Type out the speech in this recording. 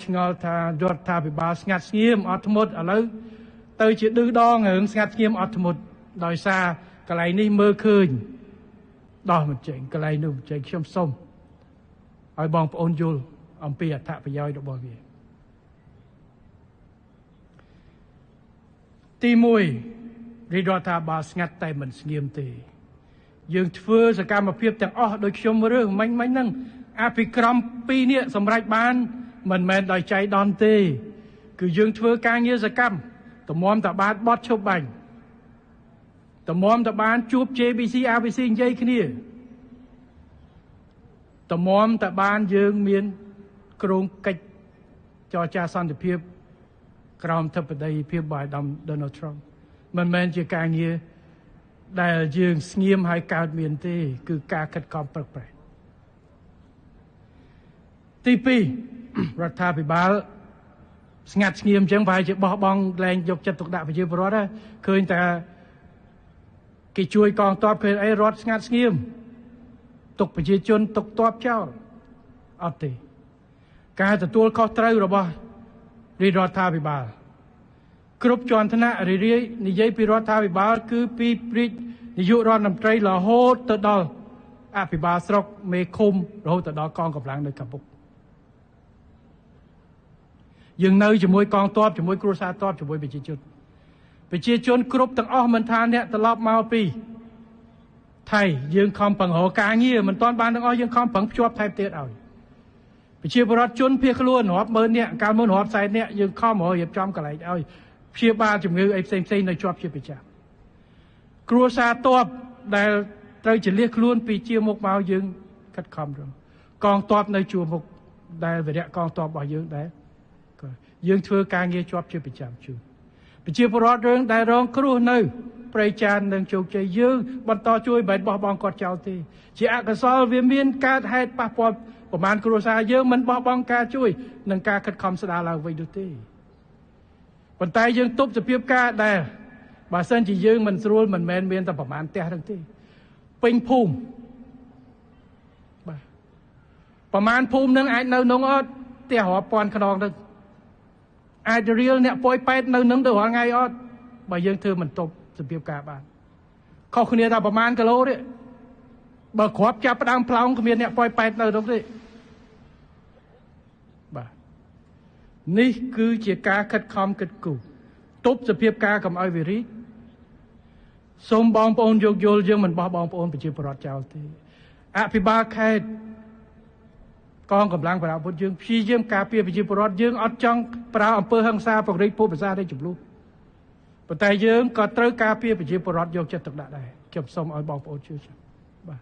ឆ្ងល់ថារដ្ឋាភិបាលស្ងាត់ស្ងៀមអត់ធ្មត់ឥឡូវទៅជាឌឺដងរឿងស្ងាត់ស្ងៀមអត់ធ្មត់ដោយសារកន្លែងនេះមើលឃើញដោះមិនចេញកន្លែងនោះមិនចេញខ្ញុំសូមឲ្យបងប្អូនយល់អំពីអត្ថប្រយោជន៍របស់វាទី1រដ្ឋាភិបាលស្ងាត់តែមិនស្ងៀមទេយើងធ្វើសកម្មភាពទាំងអស់ដោយខ្ញុំរើសមិញហ្នឹងអភិក្រម2នេះសម្រេចបានមិនមែនដោយចៃដន្យទេគឺយើងធ្វើការងារសកម្មតម្រាំតបានបត់ឈប់បាញ់តម្រាំតបានជួប JBC RBC និយាយគ្នាតម្រាំតបានយើងមានក្រុងកិច្ចចរចាសន្តិភាពក្រោមធិបតីភាពរបស់អាដាម Donald Trump មិនមែនជាការងារដែលយើងស្ងៀមហើយកើតមានទេគឺការខិតខំប្រឹកប្រែងទី2រដ្ឋាភិបាលស្ងាត់ស្ងៀមអញ្ចឹងប្រហែលជាបោះបង់លែងយកចិត្តទុកដាក់ប្រជាពលរដ្ឋឃើញតែគេជួយកងទ័ពឃើញអីរដ្ឋស្ងាត់ស្ងៀមទុកប្រជាជនទុកទ័ពចោលអត់ទេការទទួលខុសត្រូវរបស់រដ្ឋាភិបាលគ្រប់ជាន់ថ្នាក់រាយនិយាយពីរដ្ឋាភិបាលគឺពីរាជនាយករដ្ឋមន្ត្រីរហូតទៅដល់អភិបាលស្រុកមេឃុំរហូតទៅដល់កងកម្លាំងនៅកម្ពុជាយើងនៅជាមួយកងទ័ពជាមួយគ្រួសារទ័ពជាមួយប្រជាជនគ្រប់ទាំងអស់មិនថាអ្នកត្រឡប់មកពីថៃយើងខំប្រឹងរកការងារមិនទាន់បានទាំងអស់យើងខំប្រឹងភ្ជាប់ថែមទៀតឲ្យប្រជាពលរដ្ឋជនភៀសខ្លួនរាប់ម៉ឺននាក់កាលមុនរាប់សែននាក់យើងខំរៀបចំកន្លែងឲ្យព្យាបាលជំងឺអីផ្សេងនៅជាប់ជាប្រចាំគ្រួសារទ័ពដែលត្រូវចលះខ្លួនពីជាមុខមកយើងខិតខំរកកងទ័ពនៅជួរមុខដែលវិរៈកងទ័ពរបស់យើងដែរយើងធ្វើការងារជាប់ជាប្រចាំជួនប្រជាពលរដ្ឋរឿងដែលរងគ្រោះនៅប្រៃចាននិងជោគជ័យយើងបន្តជួយបែបបោះបង់គាត់ចោលទេជាអកុសលវាមានកើតហេតុប៉ះពាល់ប្រមាណគ្រួសារយើងមិនបោះបង់ការជួយនិងការខិតខំស្ដារឡើងវិញនោះទេប៉ុន្តែយើងទប់សភាពការដែលបើសិនជាយើងមិនស្រួលមិនមែនមានតែប្រមាណផ្ទះហ្នឹងទេពេញភូមិបាទប្រមាណភូមិហ្នឹងអាចនៅក្នុងអត់ផ្ទះរាប់ពាន់ខ្នងទៅអាចរៀលអ្នកប៉យប៉ែតនៅនឹងទៅរាល់ថ្ងៃអត់បើយើងធ្វើមិនទប់សភាពការបានខុសគ្នាតែប្រមាណគីឡូទេបើគ្រាប់ចាប់ផ្ដើមផ្លោងគ្មានអ្នកប៉យប៉ែតនៅនោះទេបាទនេះគឺជាការខិតខំគិតគូរទប់សភាពការកុំឲ្យវារីកសូមបងប្អូនយោគយល់យើងមិនបោះបងប្អូនប្រជាពលរដ្ឋចោលទេអភិបាលខេត្តកងកម្លាំងប្រដាប់អាវុធយើងព្យាយាមការពារប្រជាពលរដ្ឋយើងអត់ចង់ប្រើអំពើហិង្សាពង្រីកភូមិសាស្ត្រនៃចំនួនប៉ុន្តែយើងក៏ត្រូវការពារប្រជាពលរដ្ឋយកចិត្តទុកដាក់ដែរខ្ញុំសូមឲ្យបងប្អូនជឿចាំបាទ